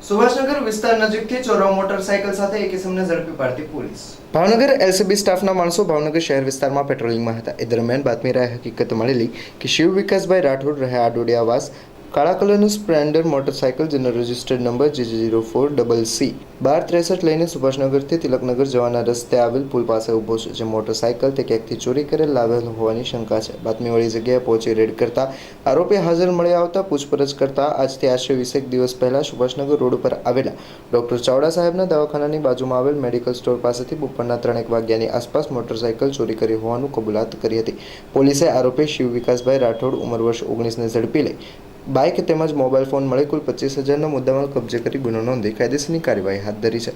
સુભાષનગર વિસ્તાર નજીકથી ચોરો મોટરસાયકલ સાથે એક ઇસમને ઝડપી પાડતી પોલીસ. ભાવનગર એલસીબી સ્ટાફના માણસો ભાવનગર શહેર વિસ્તારમાં પેટ્રોલિંગમાં હતા. એ દરમિયાન બાતમી રાહે હકીકત મળેલી કે શિવ વિકાસભાઈ રાઠોડ રહે આડોડિયા આવાસ કાળા કલરનું સ્પ્લેન્ડર મોટરસાયકલ જેનો રજિસ્ટર્ડ નંબર GG04CC 1263 લઈને સુભાષનગરથી તિલકનગર જવાના રસ્તે આવેલ પુલ પાસે ઊભો છે. જે મોટરસાયકલ તે ક્યાંકથી ચોરી કરેલ લાવેલ હોવાની શંકા છે. બાતમીવાળી જગ્યાએ પહોંચી રેડ કરતા આરોપી હાજર મળી આવતા પૂછપરછ કરતા આજથી આશરે 20 દિવસ પહેલા સુભાષનગર રોડ પર આવેલા ડોક્ટર ચાવડા સાહેબના દવાખાનાની બાજુમાં આવેલ મેડિકલ સ્ટોર પાસેથી બપોરના 3 વાગ્યાની આસપાસ મોટરસાયકલ ચોરી કરી હોવાનું કબૂલાત કરી હતી. પોલીસે આરોપી શિવ વિકાસભાઈ રાઠોડ ઉંમર વર્ષ 19ને ઝડપી લઈ બાઇક તેમજ મોબાઈલ ફોન મળી કુલ 25,000નો મુદ્દામાલ કબજે કરી ગુનો નોંધી કાયદેસરની કાર્યવાહી હાથ ધરી છે.